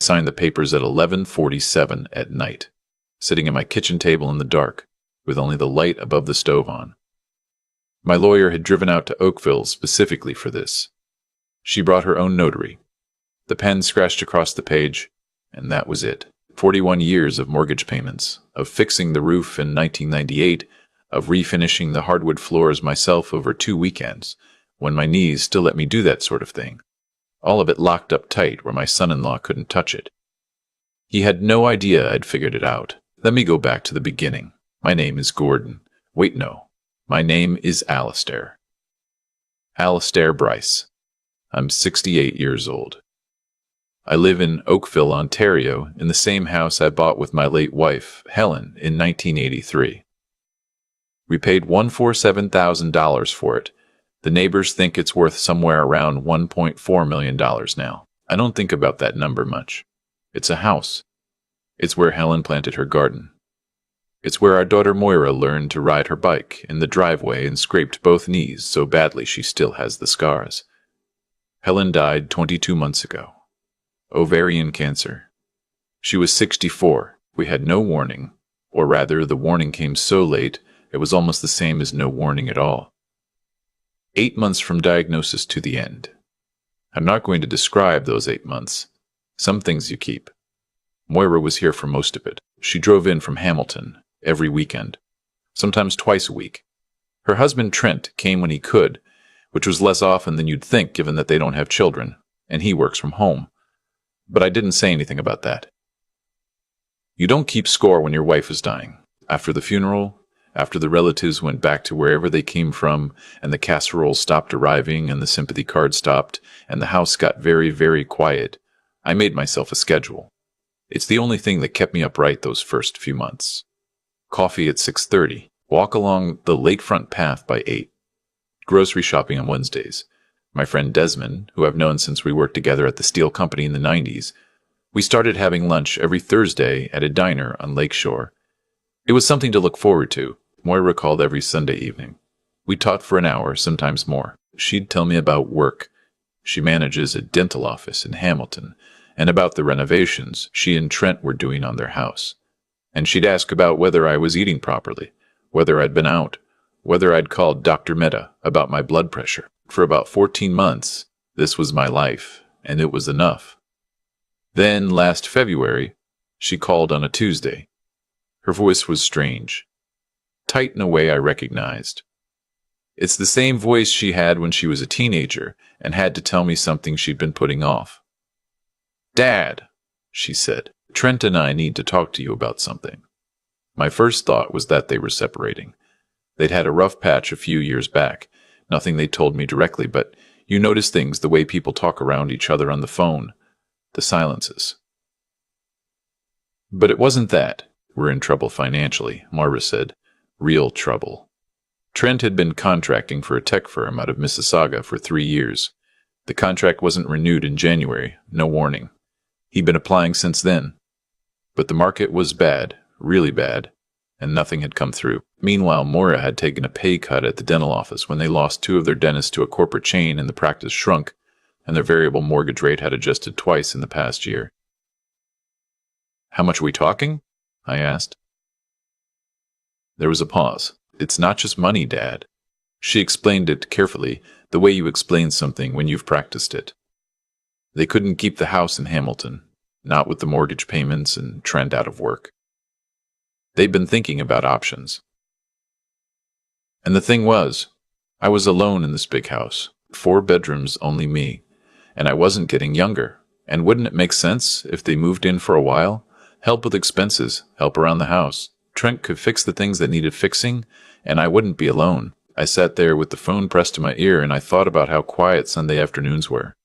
Signed the papers at 11:47 at night, sitting at my kitchen table in the dark, with only the light above the stove on. My lawyer had driven out to Oakville specifically for this. She brought her own notary. The pen scratched across the page, and that was it. 41 years of mortgage payments, of fixing the roof in 1998, of refinishing the hardwood floors myself over 2 weekends, when my knees still let me do that sort of thing. All of it locked up tight where my son-in-law couldn't touch it. He had no idea I'd figured it out. Let me go back to the beginning. My name is Gordon. Wait, no. My name is Alistair. Alistair Bryce. I'm 68 years old. I live in Oakville, Ontario, in the same house I bought with my late wife, Helen, in 1983. We paid $147,000 for it. The neighbors think it's worth somewhere around $1.4 million now. I don't think about that number much. It's a house. It's where Helen planted her garden. It's where our daughter Moira learned to ride her bike in the driveway and scraped both knees so badly she still has the scars. Helen died 22 months ago. Ovarian cancer. She was 64. We had no warning, or rather the warning came so late it was almost the same as no warning at all. 8 months from diagnosis to the end. I'm not going to describe those 8 months. Some things you keep. Moira was here for most of it. She drove in from Hamilton every weekend, sometimes twice a week. Her husband Trent came when he could, which was less often than you'd think given that they don't have children, and he works from home. But I didn't say anything about that. You don't keep score when your wife is dying. After the funeral, after the relatives went back to wherever they came from, and the casserole stopped arriving, and the sympathy card stopped, and the house got very, very quiet, I made myself a schedule. It's the only thing that kept me upright those first few months. Coffee at 6:30. Walk along the lakefront path by 8. Grocery shopping on Wednesdays. My friend Desmond, who I've known since we worked together at the steel company in the 90s, we started having lunch every Thursday at a diner on Lakeshore. It was something to look forward to. Moira called every Sunday evening. We talked for an hour, sometimes more. She'd tell me about work. She manages a dental office in Hamilton, and about the renovations she and Trent were doing on their house. And she'd ask about whether I was eating properly, whether I'd been out, whether I'd called Dr. Mehta about my blood pressure. For about 14 months, this was my life, and it was enough. Then, last February, she called on a Tuesday. Her voice was strange, tight in a way I recognized. It's the same voice she had when she was a teenager and had to tell me something she'd been putting off. "Dad," she said, "Trent and I need to talk to you about something." My first thought was that they were separating. They'd had a rough patch a few years back. Nothing they told me directly, but you notice things the way people talk around each other on the phone. The silences. But it wasn't that. We're in trouble financially, Moira said. Real trouble. Trent had been contracting for a tech firm out of Mississauga for 3 years. The contract wasn't renewed in January, no warning. He'd been applying since then. But the market was bad, really bad, and nothing had come through. Meanwhile, Moira had taken a pay cut at the dental office when they lost 2 of their dentists to a corporate chain and the practice shrunk, and their variable mortgage rate had adjusted twice in the past year. "How much are we talking?" I asked. There was a pause. "It's not just money, Dad." She explained it carefully, the way you explain something when you've practiced it. They couldn't keep the house in Hamilton, not with the mortgage payments and Trent out of work. They'd been thinking about options. And the thing was, I was alone in this big house, 4 bedrooms, only me, and I wasn't getting younger. And wouldn't it make sense if they moved in for a while? Help with expenses, help around the house. Trent could fix the things that needed fixing, and I wouldn't be alone. I sat there with the phone pressed to my ear, and I thought about how quiet Sunday afternoons were.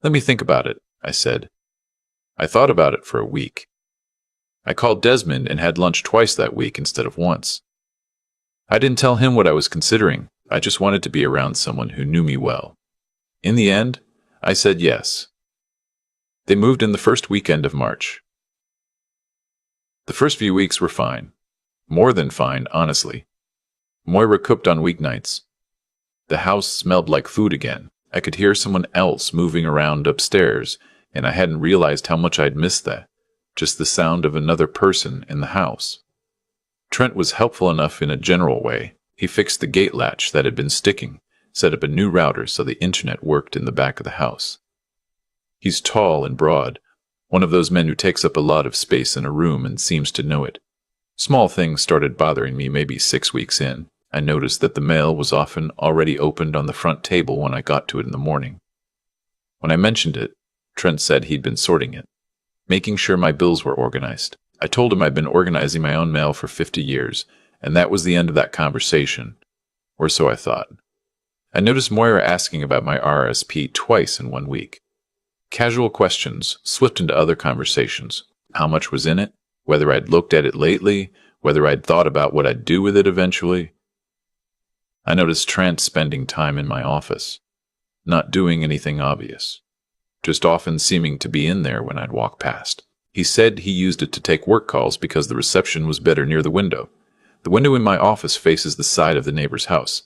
"Let me think about it," I said. I thought about it for a week. I called Desmond and had lunch twice that week instead of once. I didn't tell him what I was considering. I just wanted to be around someone who knew me well. In the end, I said yes. They moved in the first weekend of March. The first few weeks were fine. More than fine, honestly. Moira cooked on weeknights. The house smelled like food again. I could hear someone else moving around upstairs, and I hadn't realized how much I'd missed that. Just the sound of another person in the house. Trent was helpful enough in a general way. He fixed the gate latch that had been sticking, set up a new router so the internet worked in the back of the house. He's tall and broad, one of those men who takes up a lot of space in a room and seems to know it. Small things started bothering me maybe 6 weeks in. I noticed that the mail was often already opened on the front table when I got to it in the morning. When I mentioned it, Trent said he'd been sorting it, making sure my bills were organized. I told him I'd been organizing my own mail for 50 years, and that was the end of that conversation, or so I thought. I noticed Moira asking about my RSP twice in 1 week. Casual questions slipped into other conversations. How much was in it? Whether I'd looked at it lately? Whether I'd thought about what I'd do with it eventually? I noticed Trent spending time in my office, not doing anything obvious, just often seeming to be in there when I'd walk past. He said he used it to take work calls because the reception was better near the window. The window in my office faces the side of the neighbor's house.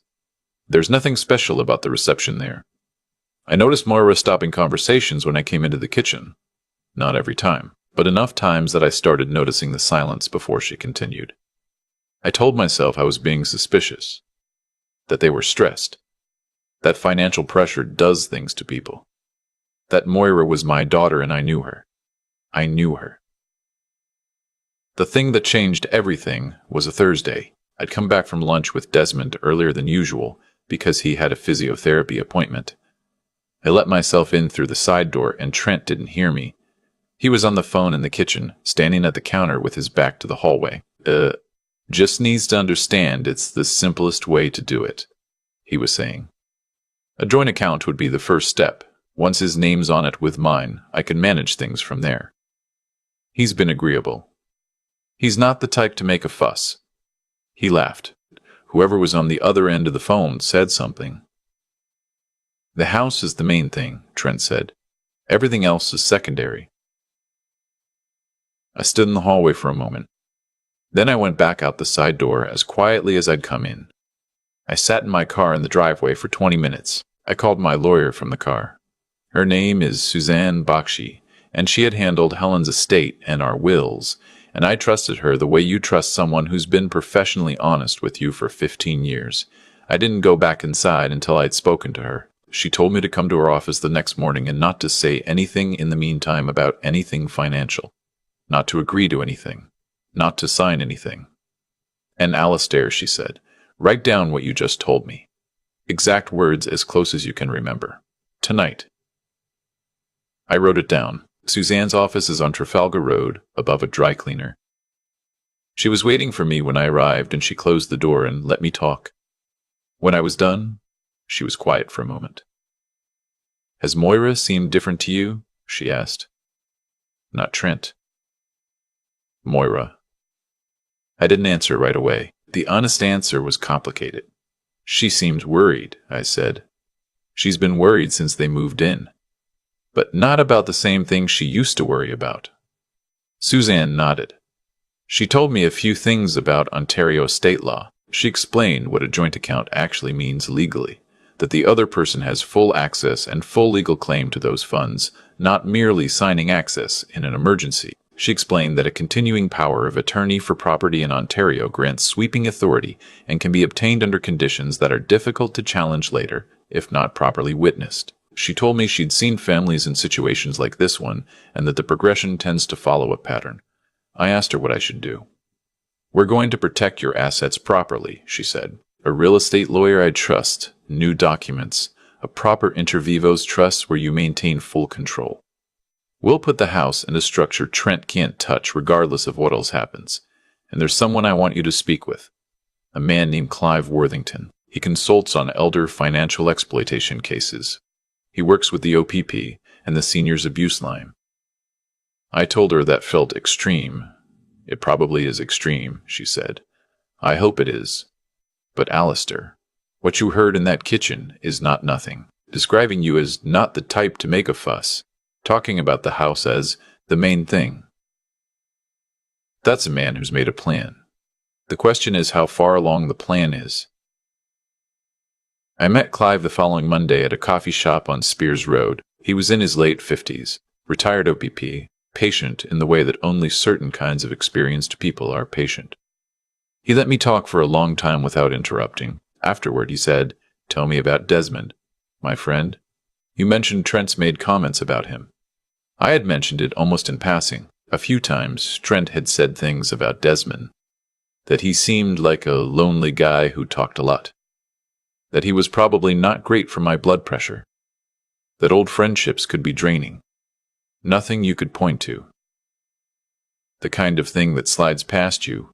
There's nothing special about the reception there. I noticed Moira stopping conversations when I came into the kitchen. Not every time, but enough times that I started noticing the silence before she continued. I told myself I was being suspicious, that they were stressed, that financial pressure does things to people, that Moira was my daughter and I knew her. I knew her. The thing that changed everything was a Thursday. I'd come back from lunch with Desmond earlier than usual because he had a physiotherapy appointment. I let myself in through the side door and Trent didn't hear me. He was on the phone in the kitchen, standing at the counter with his back to the hallway. Just needs to understand it's the simplest way to do it, he was saying. A joint account would be the first step. Once his name's on it with mine, I can manage things from there. He's been agreeable. He's not the type to make a fuss. He laughed. Whoever was on the other end of the phone said something. The house is the main thing, Trent said. Everything else is secondary. I stood in the hallway for a moment. Then I went back out the side door as quietly as I'd come in. I sat in my car in the driveway for 20 minutes. I called my lawyer from the car. Her name is Suzanne Bakshi, and she had handled Helen's estate and our wills, and I trusted her the way you trust someone who's been professionally honest with you for 15 years. I didn't go back inside until I'd spoken to her. She told me to come to her office the next morning and not to say anything in the meantime about anything financial, not to agree to anything, not to sign anything. And Alistair, she said, write down what you just told me. Exact words as close as you can remember. Tonight. I wrote it down. Suzanne's office is on Trafalgar Road, above a dry cleaner. She was waiting for me when I arrived, and she closed the door and let me talk. When I was done, she was quiet for a moment. Has Moira seemed different to you? She asked. Not Trent. Moira. I didn't answer right away. The honest answer was complicated. She seemed worried, I said. She's been worried since they moved in. But not about the same things she used to worry about. Suzanne nodded. She told me a few things about Ontario state law. She explained what a joint account actually means legally, that the other person has full access and full legal claim to those funds, not merely signing access in an emergency. She explained that a continuing power of attorney for property in Ontario grants sweeping authority and can be obtained under conditions that are difficult to challenge later, if not properly witnessed. She told me she'd seen families in situations like this one, and that the progression tends to follow a pattern. I asked her what I should do. We're going to protect your assets properly, she said. A real estate lawyer I trust, new documents, a proper inter vivos trust where you maintain full control. We'll put the house in a structure Trent can't touch regardless of what else happens. And there's someone I want you to speak with. A man named Clive Worthington. He consults on elder financial exploitation cases. He works with the OPP and the Seniors Abuse Line. I told her that felt extreme. It probably is extreme, she said. I hope it is. But Alistair, what you heard in that kitchen is not nothing. Describing you as not the type to make a fuss. Talking about the house as the main thing. That's a man who's made a plan. The question is how far along the plan is. I met Clive the following Monday at a coffee shop on Spears Road. He was in his late 50s, Retired OPP, patient in the way that only certain kinds of experienced people are patient. He let me talk for a long time without interrupting. Afterward, he said, "Tell me about Desmond. My friend? You mentioned Trent's made comments about him." I had mentioned it almost in passing. A few times, Trent had said things about Desmond. That he seemed like a lonely guy who talked a lot. That he was probably not great for my blood pressure. That old friendships could be draining. Nothing you could point to. The kind of thing that slides past you,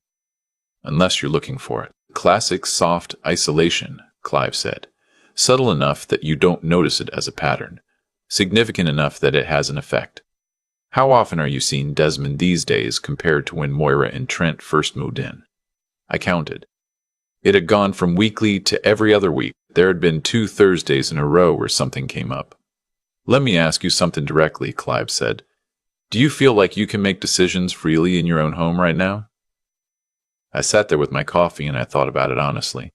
unless you're looking for it. Classic soft isolation, Clive said. Subtle enough that you don't notice it as a pattern. Significant enough that it has an effect. How often are you seeing Desmond these days compared to when Moira and Trent first moved in? I counted. It had gone from weekly to every other week. There had been 2 Thursdays in a row where something came up. "Let me ask you something directly," Clive said. "Do you feel like you can make decisions freely in your own home right now?" I sat there with my coffee and I thought about it honestly.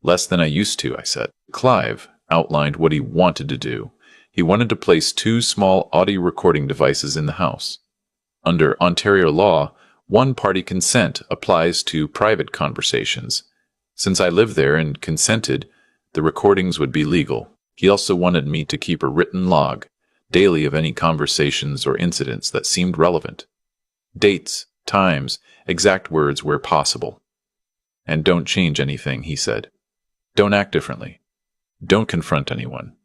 "Less than I used to," I said. Clive outlined what he wanted to do. He wanted to place 2 small audio recording devices in the house. Under Ontario law, one-party consent applies to private conversations. Since I lived there and consented, the recordings would be legal. He also wanted me to keep a written log, daily, of any conversations or incidents that seemed relevant. Dates, times, exact words where possible. "And don't change anything," he said. "Don't act differently. Don't confront anyone.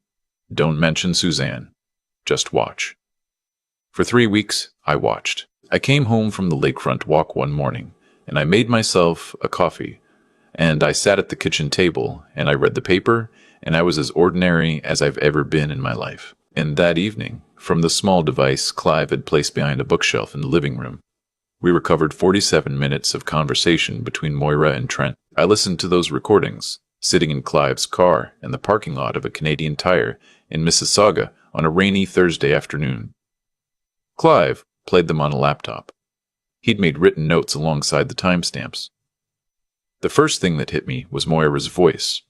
Don't mention Suzanne. Just watch." For 3 weeks, I watched. I came home from the lakefront walk one morning, and I made myself a coffee, and I sat at the kitchen table, and I read the paper, and I was as ordinary as I've ever been in my life. And that evening, from the small device Clive had placed behind a bookshelf in the living room, we recovered 47 minutes of conversation between Moira and Trent. I listened to those recordings, sitting in Clive's car in the parking lot of a Canadian Tire in Mississauga on a rainy Thursday afternoon. Clive played them on a laptop. He'd made written notes alongside the timestamps. The first thing that hit me was Moira's voice.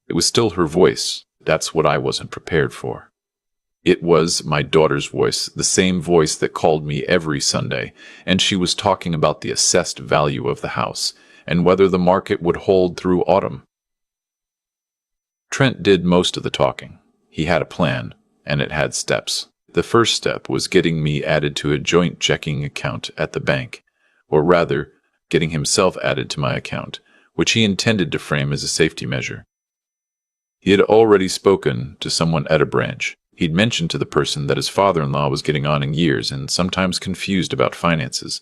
It was still her voice. That's what I wasn't prepared for. It was my daughter's voice, the same voice that called me every Sunday, and she was talking about the assessed value of the house and whether the market would hold through autumn. Trent did most of the talking. He had a plan, and it had steps. The first step was getting me added to a joint checking account at the bank, or rather, getting himself added to my account, which he intended to frame as a safety measure. He had already spoken to someone at a branch. He'd mentioned to the person that his father-in-law was getting on in years and sometimes confused about finances.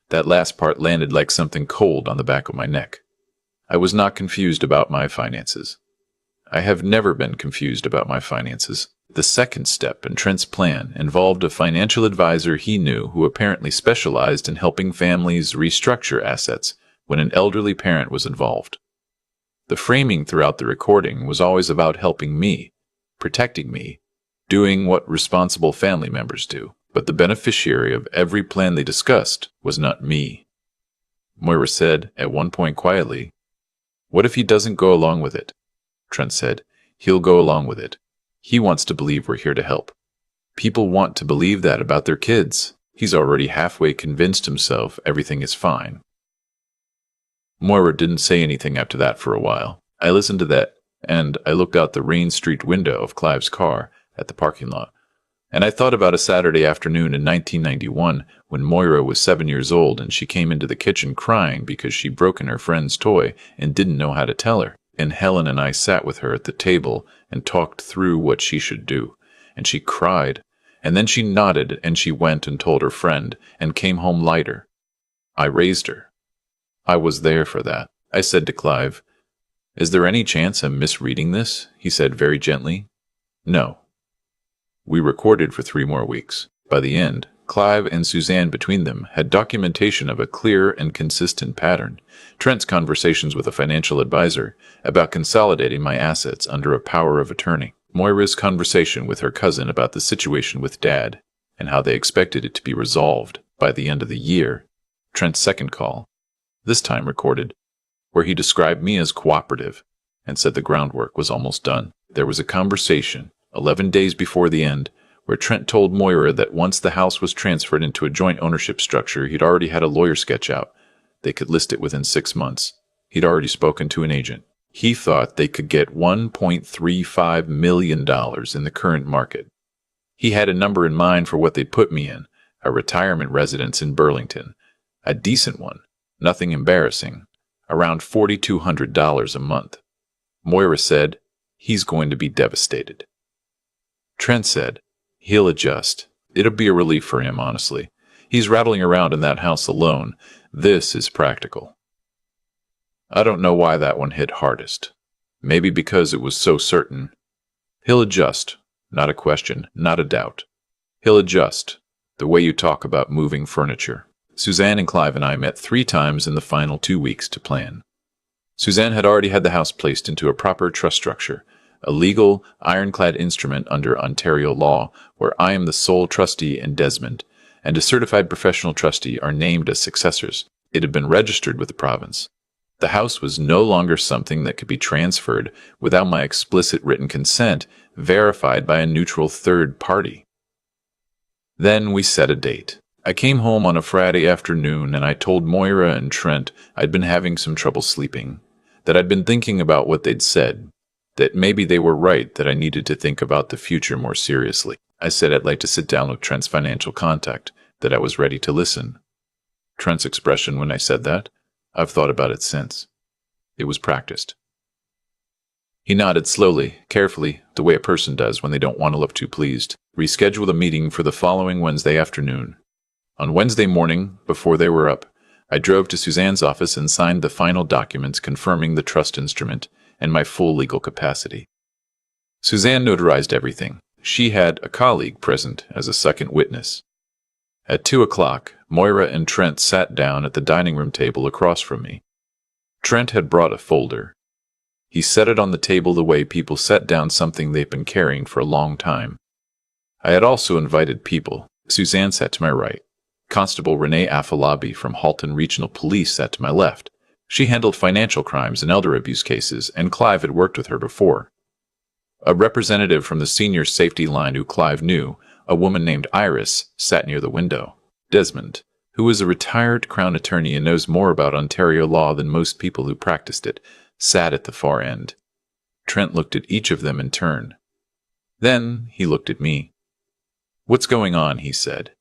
That last part landed like something cold on the back of my neck. I was not confused about my finances. I have never been confused about my finances. The second step in Trent's plan involved a financial advisor he knew who apparently specialized in helping families restructure assets when an elderly parent was involved. The framing throughout the recording was always about helping me, protecting me, doing what responsible family members do. But the beneficiary of every plan they discussed was not me. Moira said at one point quietly, "What if he doesn't go along with it?" Trent said, "He'll go along with it. He wants to believe we're here to help." People want to believe that about their kids. He's already halfway convinced himself everything is fine. Moira didn't say anything after that for a while. I listened to that, and I looked out the rain-streaked window of Clive's car at the parking lot. And I thought about a Saturday afternoon in 1991 when Moira was 7 years old and she came into the kitchen crying because she'd broken her friend's toy and didn't know how to tell her. And Helen and I sat with her at the table and talked through what she should do. And she cried. And then she nodded and she went and told her friend and came home lighter. I raised her. I was there for that. I said to Clive, "Is there any chance I'm misreading this?" He said very gently, "No." We recorded for 3 more weeks. By the end, Clive and Suzanne between them had documentation of a clear and consistent pattern. Trent's conversations with a financial advisor about consolidating my assets under a power of attorney. Moira's conversation with her cousin about the situation with Dad and how they expected it to be resolved by the end of the year. Trent's second call, this time recorded, where he described me as cooperative and said the groundwork was almost done. There was a conversation 11 days before the end, where Trent told Moira that once the house was transferred into a joint ownership structure, he'd already had a lawyer sketch out. They could list it within 6 months. He'd already spoken to an agent. He thought they could get $1.35 million in the current market. He had a number in mind for what they'd put me in, a retirement residence in Burlington. A decent one, nothing embarrassing, around $4,200 a month. Moira said, he's going to be devastated. Trent said, he'll adjust. It'll be a relief for him, honestly. He's rattling around in that house alone. This is practical. I don't know why that one hit hardest. Maybe because it was so certain. He'll adjust. Not a question, not a doubt. He'll adjust. The way you talk about moving furniture. Suzanne and Clive and I met 3 times in the final 2 weeks to plan. Suzanne had already had the house placed into a proper trust structure, a legal, ironclad instrument under Ontario law, where I am the sole trustee and Desmond, and a certified professional trustee are named as successors. It had been registered with the province. The house was no longer something that could be transferred without my explicit written consent, verified by a neutral third party. Then we set a date. I came home on a Friday afternoon and I told Moira and Trent I'd been having some trouble sleeping, that I'd been thinking about what they'd said, that maybe they were right, that I needed to think about the future more seriously. I said I'd like to sit down with Trent's financial contact, that I was ready to listen. Trent's expression when I said that, I've thought about it since. It was practiced. He nodded slowly, carefully, the way a person does when they don't want to look too pleased. Reschedule the meeting for the following Wednesday afternoon. On Wednesday morning, before they were up, I drove to Suzanne's office and signed the final documents confirming the trust instrument and my full legal capacity. Suzanne notarized everything. She had a colleague present as a second witness. At 2 o'clock, Moira and Trent sat down at the dining room table across from me. Trent had brought a folder. He set it on the table the way people set down something they've been carrying for a long time. I had also invited people. Suzanne sat to my right. Constable Renee Afalabi from Halton Regional Police sat to my left. She handled financial crimes and elder abuse cases, and Clive had worked with her before. A representative from the senior safety line who Clive knew, a woman named Iris, sat near the window. Desmond, who is a retired Crown attorney and knows more about Ontario law than most people who practiced it, sat at the far end. Trent looked at each of them in turn. Then he looked at me. "What's going on?" he said.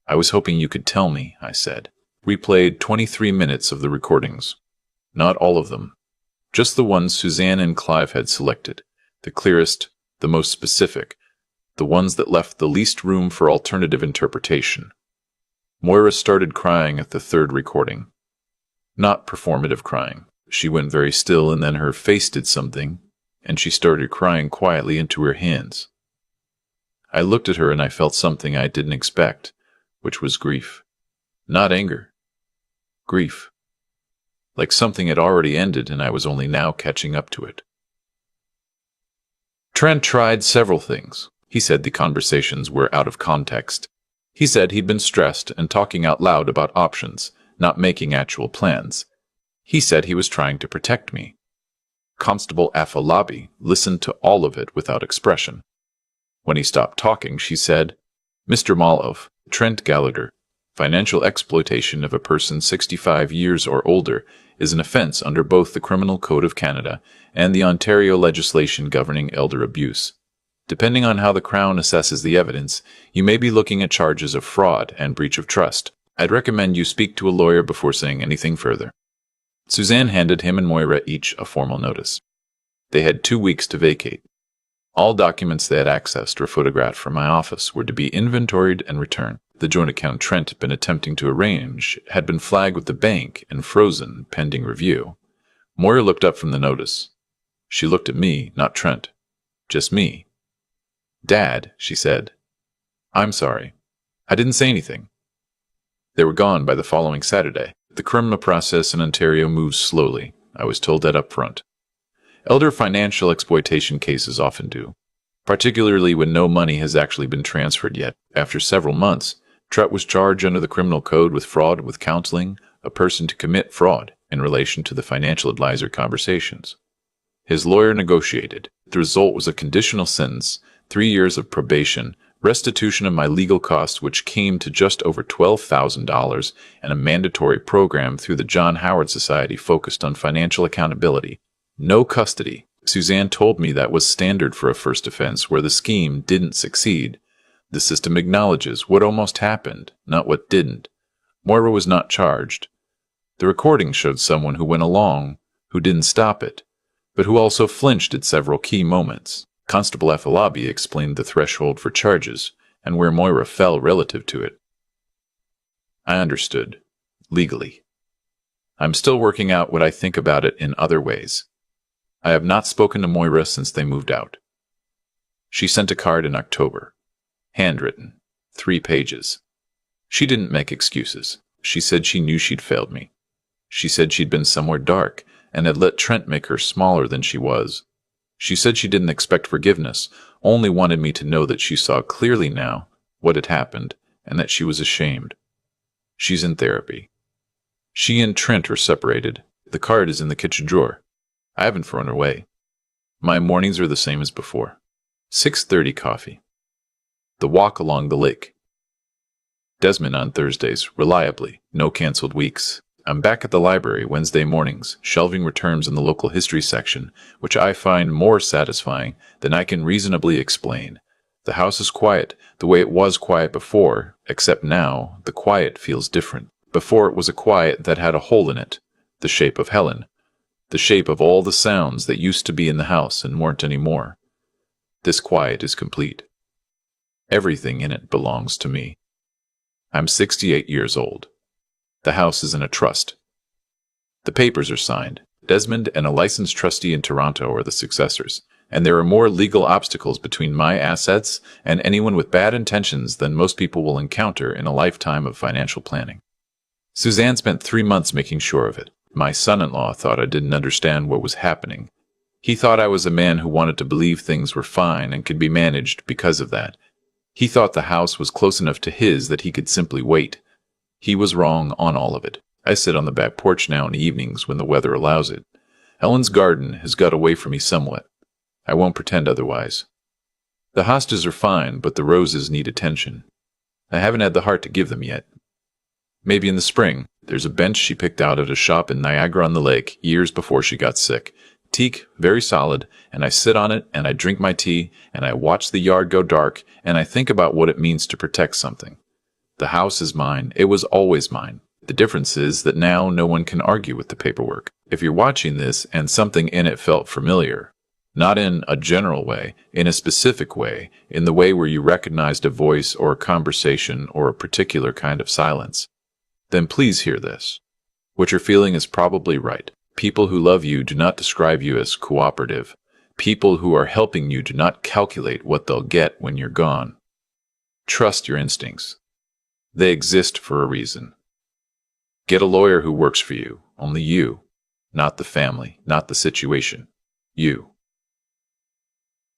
"I was hoping you could tell me," I said. We played 23 minutes of the recordings. Not all of them. Just the ones Suzanne and Clive had selected. The clearest, the most specific. The ones that left the least room for alternative interpretation. Moira started crying at the third recording. Not performative crying. She went very still and then her face did something, and she started crying quietly into her hands. I looked at her and I felt something I didn't expect, which was grief. Not anger. Grief. Like something had already ended and I was only now catching up to it. Trent tried several things. He said the conversations were out of context. He said he'd been stressed and talking out loud about options, not making actual plans. He said he was trying to protect me. Constable Afalabi listened to all of it without expression. When he stopped talking, she said, "Mr. Malov, Trent Gallagher, financial exploitation of a person 65 years or older is an offense under both the Criminal Code of Canada and the Ontario legislation governing elder abuse. Depending on how the Crown assesses the evidence, you may be looking at charges of fraud and breach of trust. I'd recommend you speak to a lawyer before saying anything further." Suzanne handed him and Moira each a formal notice. They had 2 weeks to vacate. All documents they had accessed or photographed from my office were to be inventoried and returned. The joint account Trent had been attempting to arrange had been flagged with the bank and frozen pending review. Moira looked up from the notice. She looked at me, not Trent. Just me. "Dad," she said. "I'm sorry. I didn't say anything." They were gone by the following Saturday. The criminal process in Ontario moves slowly. I was told that up front. Elder financial exploitation cases often do, particularly when no money has actually been transferred yet. After several months, Trent was charged under the criminal code with fraud with counseling a person to commit fraud in relation to the financial advisor conversations. His lawyer negotiated. The result was a conditional sentence, 3 years of probation, restitution of my legal costs, which came to just over $12,000, and a mandatory program through the John Howard Society focused on financial accountability. No custody. Suzanne told me that was standard for a first offense where the scheme didn't succeed. The system acknowledges what almost happened, not what didn't. Moira was not charged. The recording showed someone who went along, who didn't stop it, but who also flinched at several key moments. Constable Afolabi explained the threshold for charges and where Moira fell relative to it. I understood. Legally. I'm still working out what I think about it in other ways. I have not spoken to Moira since they moved out. She sent a card in October. Handwritten. 3 pages. She didn't make excuses. She said she knew she'd failed me. She said she'd been somewhere dark and had let Trent make her smaller than she was. She said she didn't expect forgiveness, only wanted me to know that she saw clearly now what had happened and that she was ashamed. She's in therapy. She and Trent are separated. The card is in the kitchen drawer. I haven't thrown her away. My mornings are the same as before. 6:30 coffee. The walk along the lake. Desmond on Thursdays, reliably, no canceled weeks. I'm back at the library Wednesday mornings, shelving returns in the local history section, which I find more satisfying than I can reasonably explain. The house is quiet, the way it was quiet before, except now, the quiet feels different. Before it was a quiet that had a hole in it, the shape of Helen, the shape of all the sounds that used to be in the house and weren't anymore. This quiet is complete. Everything in it belongs to me. I'm 68 years old. The house is in a trust. The papers are signed. Desmond and a licensed trustee in Toronto are the successors, and there are more legal obstacles between my assets and anyone with bad intentions than most people will encounter in a lifetime of financial planning. Suzanne spent 3 months making sure of it. My son-in-law thought I didn't understand what was happening. He thought I was a man who wanted to believe things were fine and could be managed because of that. He thought the house was close enough to his that he could simply wait. He was wrong on all of it. I sit on the back porch now in evenings when the weather allows it. Helen's garden has got away from me somewhat. I won't pretend otherwise. The hostas are fine, but the roses need attention. I haven't had the heart to give them yet. Maybe in the spring. There's a bench she picked out at a shop in Niagara-on-the-Lake years before she got sick. Teak, very solid, and I sit on it and I drink my tea and I watch the yard go dark and I think about what it means to protect something. The house is mine. It was always mine. The difference is that now no one can argue with the paperwork. If you're watching this and something in it felt familiar, not in a general way, in a specific way, in the way where you recognized a voice or a conversation or a particular kind of silence, then please hear this. What you're feeling is probably right. People who love you do not describe you as cooperative. People who are helping you do not calculate what they'll get when you're gone. Trust your instincts. They exist for a reason. Get a lawyer who works for you, only you, not the family, not the situation, you.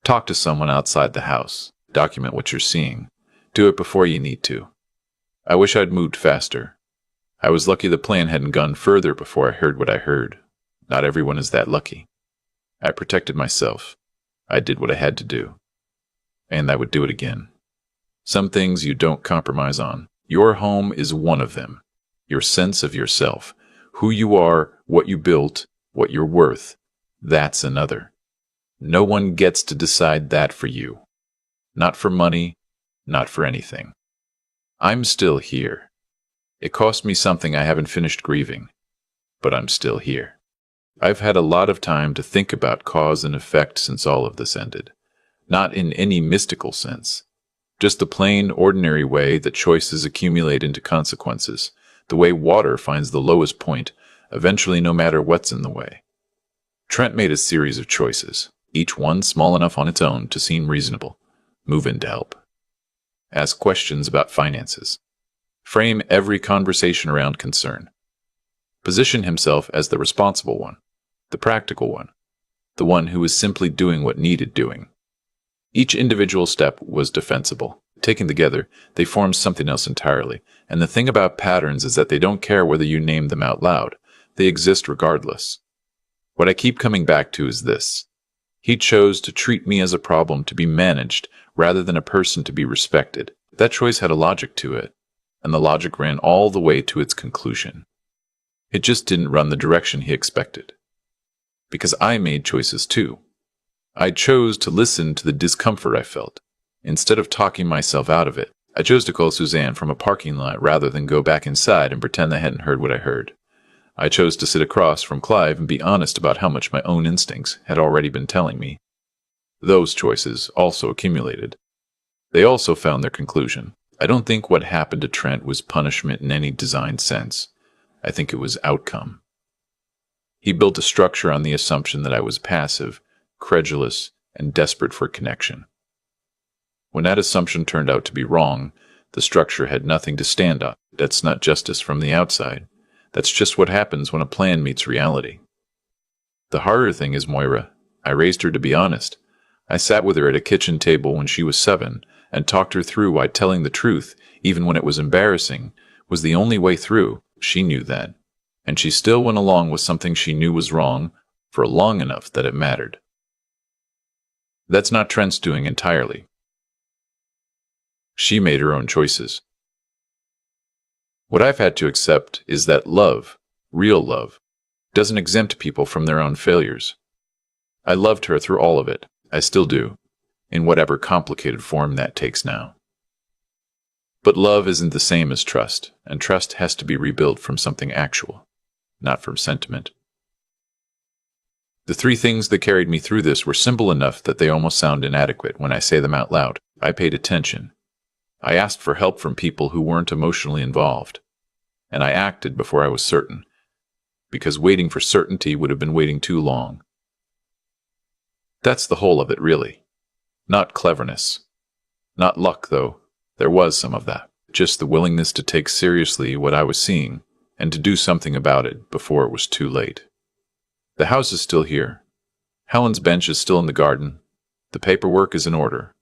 Talk to someone outside the house. Document what you're seeing. Do it before you need to. I wish I'd moved faster. I was lucky the plan hadn't gone further before I heard what I heard. Not everyone is that lucky. I protected myself. I did what I had to do. And I would do it again. Some things you don't compromise on. Your home is one of them. Your sense of yourself, who you are, what you built, what you're worth, that's another. No one gets to decide that for you. Not for money, not for anything. I'm still here. It cost me something I haven't finished grieving, but I'm still here. I've had a lot of time to think about cause and effect since all of this ended. Not in any mystical sense. Just the plain, ordinary way that choices accumulate into consequences, the way water finds the lowest point, eventually no matter what's in the way. Trent made a series of choices, each one small enough on its own to seem reasonable. Move in to help. Ask questions about finances. Frame every conversation around concern. Position himself as the responsible one, the practical one, the one who was simply doing what needed doing. Each individual step was defensible. Taken together, they formed something else entirely, and the thing about patterns is that they don't care whether you name them out loud. They exist regardless. What I keep coming back to is this. He chose to treat me as a problem to be managed rather than a person to be respected. That choice had a logic to it, and the logic ran all the way to its conclusion. It just didn't run the direction he expected. Because I made choices too. I chose to listen to the discomfort I felt. Instead of talking myself out of it, I chose to call Suzanne from a parking lot rather than go back inside and pretend I hadn't heard what I heard. I chose to sit across from Clive and be honest about how much my own instincts had already been telling me. Those choices also accumulated. They also found their conclusion. I don't think what happened to Trent was punishment in any designed sense. I think it was outcome. He built a structure on the assumption that I was passive, credulous, and desperate for connection. When that assumption turned out to be wrong, the structure had nothing to stand on. That's not justice from the outside. That's just what happens when a plan meets reality. The harder thing is Moira. I raised her to be honest. I sat with her at a kitchen table when she was 7 and talked her through why telling the truth, even when it was embarrassing, was the only way through. She knew that. And she still went along with something she knew was wrong for long enough that it mattered. That's not Trent's doing entirely. She made her own choices. What I've had to accept is that love, real love, doesn't exempt people from their own failures. I loved her through all of it. I still do, in whatever complicated form that takes now. But love isn't the same as trust, and trust has to be rebuilt from something actual, not from sentiment. The 3 things that carried me through this were simple enough that they almost sound inadequate when I say them out loud. I paid attention. I asked for help from people who weren't emotionally involved. And I acted before I was certain, because waiting for certainty would have been waiting too long. That's the whole of it, really. Not cleverness. Not luck, though. There was some of that. Just the willingness to take seriously what I was seeing and to do something about it before it was too late. The house is still here. Helen's bench is still in the garden. The paperwork is in order.